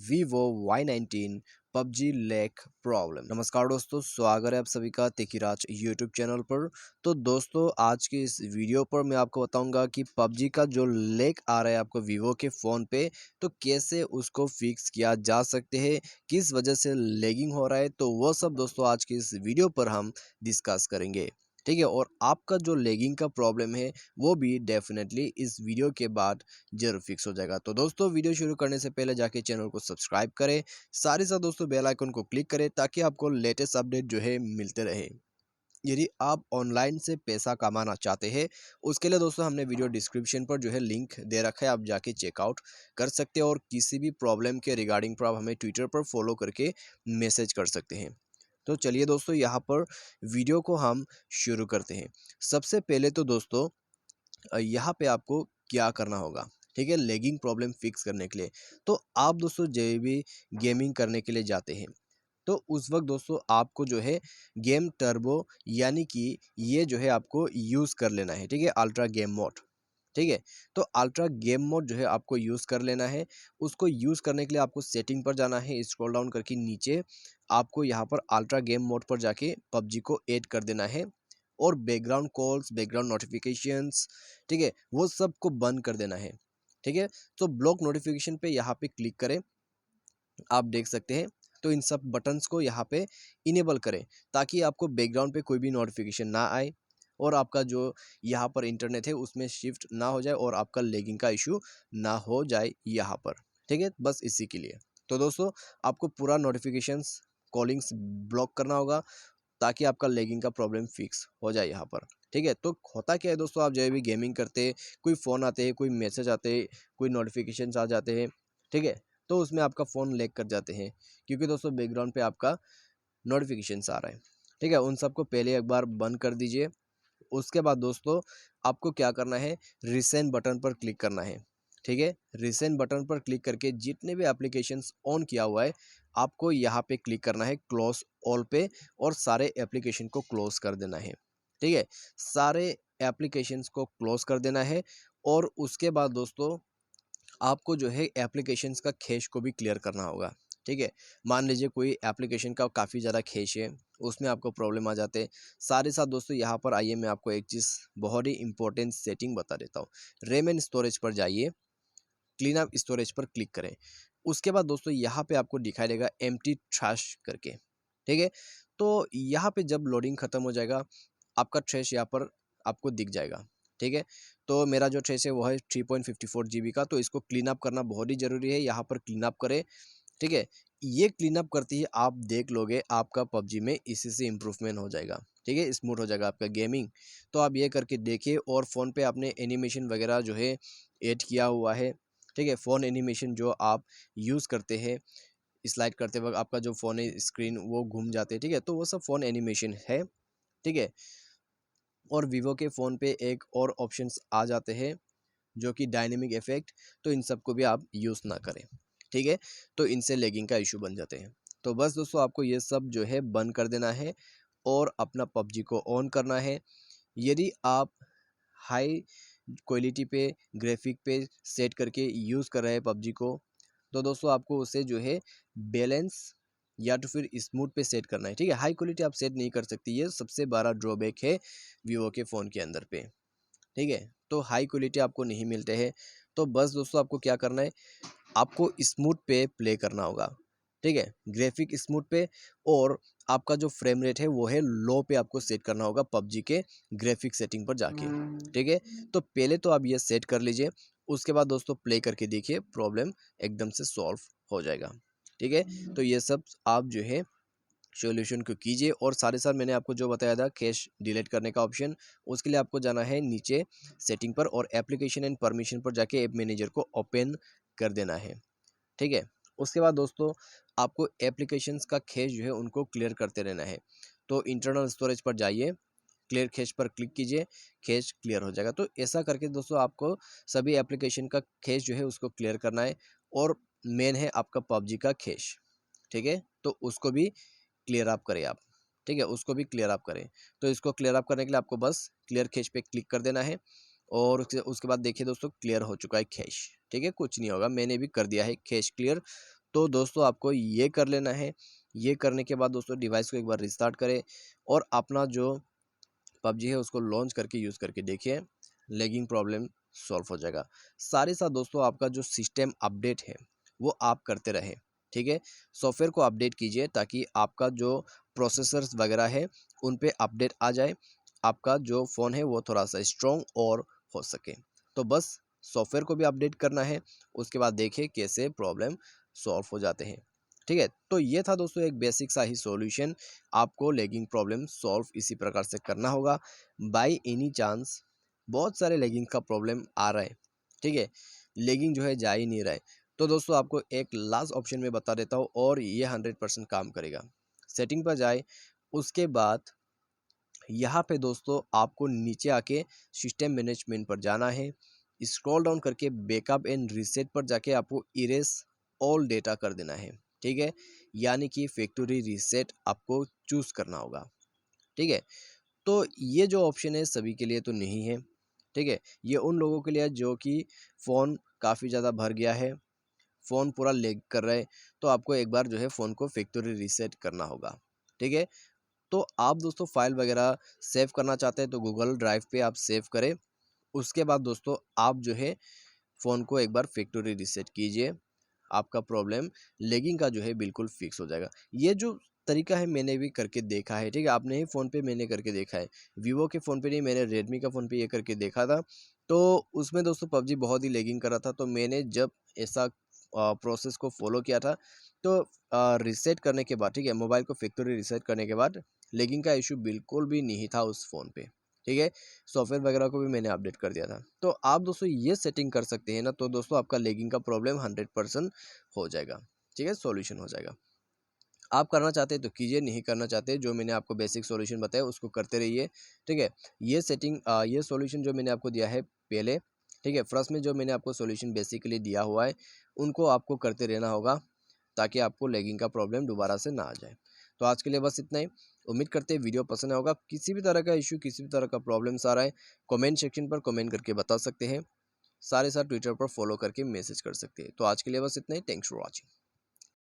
Vivo Y19 PUBG lack problem. नमस्कार दोस्तों, स्वागत है आप सभी का तेकीराज यूट्यूब चैनल पर। तो दोस्तों, आज की इस वीडियो पर मैं आपको बताऊंगा कि पबजी का जो लैक आ रहा है आपको वीवो के फ़ोन पे, तो कैसे उसको फिक्स किया जा सकते हैं, किस वजह से लैगिंग हो रहा है, तो वो सब दोस्तों आज की इस वीडियो पर हम डिस्कस करेंगे। ठीक है, और आपका जो लैगिंग का प्रॉब्लम है वो भी डेफिनेटली इस वीडियो के बाद जरूर फिक्स हो जाएगा। तो दोस्तों, वीडियो शुरू करने से पहले जाके चैनल को सब्सक्राइब करें, साथ ही साथ दोस्तों बेल आइकन को क्लिक करें ताकि आपको लेटेस्ट अपडेट जो है मिलते रहे। यदि आप ऑनलाइन से पैसा कमाना चाहते हैं, उसके लिए दोस्तों हमने वीडियो डिस्क्रिप्शन पर जो है लिंक दे रखा है, आप जाके चेकआउट कर सकते हैं। और किसी भी प्रॉब्लम के रिगार्डिंग पर आप हमें ट्विटर पर फॉलो करके मैसेज कर सकते हैं। तो चलिए दोस्तों, यहाँ पर वीडियो को हम शुरू करते हैं। सबसे पहले तो दोस्तों यहाँ पे आपको क्या करना होगा, ठीक है, लैगिंग प्रॉब्लम फिक्स करने के लिए। तो आप दोस्तों जब भी गेमिंग करने के लिए जाते हैं, तो उस वक्त दोस्तों आपको जो है गेम टर्बो यानी कि ये जो है आपको यूज़ कर लेना है। ठीक है, अल्ट्रा गेम मोड। ठीक है, तो अल्ट्रा गेम मोड जो है आपको यूज़ कर लेना है। उसको यूज़ करने के लिए आपको सेटिंग पर जाना है, स्क्रॉल डाउन करके नीचे आपको यहाँ पर अल्ट्रा गेम मोड पर जाके पबजी को ऐड कर देना है। और बैकग्राउंड कॉल्स, बैकग्राउंड नोटिफिकेशंस, ठीक है, वो सबको बंद कर देना है। ठीक है, तो ब्लॉक नोटिफिकेशन पे यहाँ पे क्लिक करें, आप देख सकते हैं। तो इन सब बटन्स को यहाँ पे इनेबल करें ताकि आपको बैकग्राउंड पे कोई भी नोटिफिकेशन ना आए और आपका जो यहाँ पर इंटरनेट है उसमें शिफ्ट ना हो जाए और आपका लैगिंग का इशू ना हो जाए यहाँ पर। ठीक है, बस इसी के लिए। तो दोस्तों, आपको पूरा नोटिफिकेशंस, कॉलिंग्स ब्लॉक करना होगा ताकि आपका लैगिंग का प्रॉब्लम फिक्स हो जाए यहाँ पर। ठीक है, तो होता क्या है दोस्तों, आप जब भी गेमिंग करते हैं, कोई फ़ोन आते हैं, कोई मैसेज आते हैं, कोई नोटिफिकेशंस आ जाते हैं, ठीक है, तो उसमें आपका फ़ोन लैग कर जाते हैं क्योंकि दोस्तों बैकग्राउंड पे आपका नोटिफिकेशंस आ रहा है। ठीक है, उन सबको पहले एक बार बंद कर दीजिए। उसके बाद दोस्तों आपको क्या करना है, रिसेंट बटन पर क्लिक करना है। ठीक है, रिसेंट बटन पर क्लिक करके जितने भी एप्लीकेशंस ऑन किया हुआ है आपको यहाँ पे क्लिक करना है क्लोज ऑल पे और सारे एप्लीकेशन को क्लोज कर देना है। ठीक है, सारे एप्लीकेशंस को क्लोज कर देना है। और उसके बाद दोस्तों आपको जो है एप्लीकेशंस का कैश को भी क्लियर करना होगा। ठीक है, मान लीजिए कोई एप्लीकेशन का काफ़ी ज़्यादा कैश है, उसमें आपको प्रॉब्लम आ जाते हैं। सारे साथ दोस्तों यहाँ पर आइए, मैं आपको एक चीज़ बहुत ही इंपॉर्टेंट सेटिंग बता देता हूँ। रैम एंड स्टोरेज पर जाइए, क्लीन अप स्टोरेज पर क्लिक करें। उसके बाद दोस्तों यहाँ पे आपको दिखाई देगा एम्प्टी ट्रैश करके। ठीक है, तो यहाँ पे जब लोडिंग ख़त्म हो जाएगा आपका ट्रैश यहाँ पर आपको दिख जाएगा। ठीक है, तो मेरा जो ट्रैश है वो है 3.54 GB का, तो इसको क्लीन अप करना बहुत ही ज़रूरी है। यहाँ पर क्लीन अप करें। ठीक है, ये क्लीन अप करते ही आप देख लोगे आपका पबजी में इसी से इम्प्रूवमेंट हो जाएगा। ठीक है, स्मूथ हो जाएगा आपका गेमिंग। तो आप ये करके देखिए। और फ़ोन पे आपने एनिमेशन वगैरह जो है ऐड किया हुआ है। ठीक है, फ़ोन एनिमेशन जो आप यूज़ करते हैं, स्लाइड करते वक्त आपका जो फ़ोन है स्क्रीन वो घूम जाते हैं। ठीक है, तो वो सब फ़ोन एनिमेशन है। ठीक है, और वीवो के फ़ोन पे एक और ऑप्शंस आ जाते हैं जो कि डायनेमिक इफेक्ट, तो इन सब को भी आप यूज़ ना करें। ठीक है, तो इनसे लैगिंग का इशू बन जाते हैं। तो बस दोस्तों आपको ये सब जो है बंद कर देना है और अपना पबजी को ऑन करना है। यदि आप हाई क्वालिटी पे, ग्राफिक पे सेट करके यूज़ कर रहे हैं पबजी को, तो दोस्तों आपको उसे जो है बैलेंस या तो फिर स्मूथ पे सेट करना है। ठीक है, हाई क्वालिटी आप सेट नहीं कर सकती, ये सबसे बड़ा ड्रॉबैक है वीवो के फ़ोन के अंदर पे। ठीक है, तो हाई क्वालिटी आपको नहीं मिलते हैं। तो बस दोस्तों आपको क्या करना है, आपको स्मूथ पे प्ले करना होगा। ठीक है, ग्राफिक स्मूथ पे। और आपका जो फ्रेम रेट है वो है लो पे आपको सेट करना होगा पबजी के ग्राफिक सेटिंग पर जाके। ठीक है, तो पहले तो आप ये सेट कर लीजिए। उसके बाद दोस्तों प्ले करके देखिए, प्रॉब्लम एकदम से सॉल्व हो जाएगा। ठीक है, तो ये सब आप जो है सॉल्यूशन को कीजिए। और साथ ही साथ मैंने आपको जो बताया था कैश डिलीट करने का ऑप्शन, उसके लिए आपको जाना है नीचे सेटिंग पर और एप्लीकेशन एंड परमिशन पर जाके ऐप मैनेजर को ओपन कर देना है। ठीक है, उसके बाद दोस्तों आपको एप्लीकेशंस का कैश जो है उनको क्लियर करते रहना है। तो इंटरनल स्टोरेज पर जाइए, क्लियर कैश पर क्लिक कीजिए, कैश क्लियर हो जाएगा। तो ऐसा करके दोस्तों आपको सभी एप्लीकेशन का कैश जो है उसको क्लियर करना है। और मेन है आपका पबजी का कैश। ठीक है, तो उसको भी क्लियर अप करें आप। ठीक है, उसको भी क्लियर अप करें। तो इसको क्लियर अप करने के लिए आपको बस क्लियर कैश पे क्लिक कर देना है। और उसके बाद देखिए दोस्तों क्लियर हो चुका है कैश। ठीक है, कुछ नहीं होगा, मैंने भी कर दिया है कैश क्लियर। तो दोस्तों आपको ये कर लेना है। ये करने के बाद दोस्तों डिवाइस को एक बार रिस्टार्ट करें और अपना जो पबजी है उसको लॉन्च करके यूज़ करके देखिए, लैगिंग प्रॉब्लम सॉल्व हो जाएगा। साथ ही साथ दोस्तों आपका जो सिस्टम अपडेट है वो आप करते रहें, ठीक है। सॉफ्टवेयर को अपडेट कीजिए ताकि आपका जो प्रोसेसर्स वगैरह है उन पे अपडेट आ जाए, आपका जो फ़ोन है वो थोड़ा सा स्ट्रॉन्ग और हो सके। तो बस सॉफ्टवेयर को भी अपडेट करना है, उसके बाद देखिए कैसे प्रॉब्लम सॉल्व हो जाते हैं, ठीक है। तो ये था दोस्तों एक बेसिक सा ही सॉल्यूशन। आपको लैगिंग प्रॉब्लम सॉल्व इसी प्रकार से करना होगा। बाय एनी चांस बहुत सारे लैगिंग का प्रॉब्लम आ रहा है, ठीक है, लैगिंग जो है जा ही नहीं रहा है। तो दोस्तों आपको एक लास्ट ऑप्शन में बता देता हूँ और ये 100% काम करेगा। सेटिंग पर जाए, उसके बाद यहाँ पे दोस्तों आपको नीचे आके सिस्टम मैनेजमेंट पर जाना है। स्क्रॉल डाउन करके बैकअप एंड रीसेट पर जाके आपको इरेज ऑल डेटा कर देना है, ठीक है। यानी कि फैक्ट्री रीसेट आपको चूज करना होगा, ठीक है। तो ये जो ऑप्शन है सभी के लिए तो नहीं है, ठीक है। ये उन लोगों के लिए है जो कि फ़ोन काफ़ी ज़्यादा भर गया है, फ़ोन पूरा लैग कर रहा है, तो आपको एक बार जो है फ़ोन को फैक्ट्री रीसेट करना होगा, ठीक है। तो आप दोस्तों फाइल वगैरह सेव करना चाहते हैं तो गूगल ड्राइव पे आप सेव करें। उसके बाद दोस्तों आप जो है फ़ोन को एक बार फैक्ट्री रीसेट कीजिए, आपका प्रॉब्लम लैगिंग का जो है बिल्कुल फिक्स हो जाएगा। ये जो तरीका है मैंने भी करके देखा है, ठीक है। आपने ही फ़ोन पे मैंने करके देखा है, वीवो के फ़ोन पे नहीं, मैंने रेडमी का फ़ोन पे ये करके देखा था। तो उसमें दोस्तों पबजी बहुत ही लैगिंग कर रहा था, तो मैंने जब ऐसा प्रोसेस को फॉलो किया था तो रीसेट करने के बाद, ठीक है, मोबाइल को फैक्ट्री रीसेट करने के बाद लैगिंग का इशू बिल्कुल भी नहीं था उस फ़ोन पे, ठीक है। सॉफ्टवेयर वगैरह को भी मैंने अपडेट कर दिया था। तो आप दोस्तों ये सेटिंग कर सकते हैं ना, तो दोस्तों आपका लैगिंग का प्रॉब्लम 100% हो जाएगा, ठीक है, सॉल्यूशन हो जाएगा। आप करना चाहते हैं तो कीजिए, नहीं करना चाहते जो मैंने आपको बेसिक सॉल्यूशन बताया उसको करते रहिए, ठीक है। ये सेटिंग ये सॉल्यूशन जो मैंने आपको दिया है पहले, ठीक है, फर्स्ट में जो मैंने आपको सॉल्यूशन बेसिकली दिया हुआ है उनको आपको करते रहना होगा ताकि आपको लैगिंग का प्रॉब्लम दोबारा से ना आ जाए। तो आज के लिए बस इतना ही। उम्मीद करते हैं वीडियो पसंद आया होगा। किसी भी तरह का इशू, किसी भी तरह का प्रॉब्लम्स आ रहा है, कमेंट सेक्शन पर कमेंट करके बता सकते हैं। सारे साथ ट्विटर पर फॉलो करके मैसेज कर सकते हैं। तो आज के लिए बस इतना ही। Thanks for watching.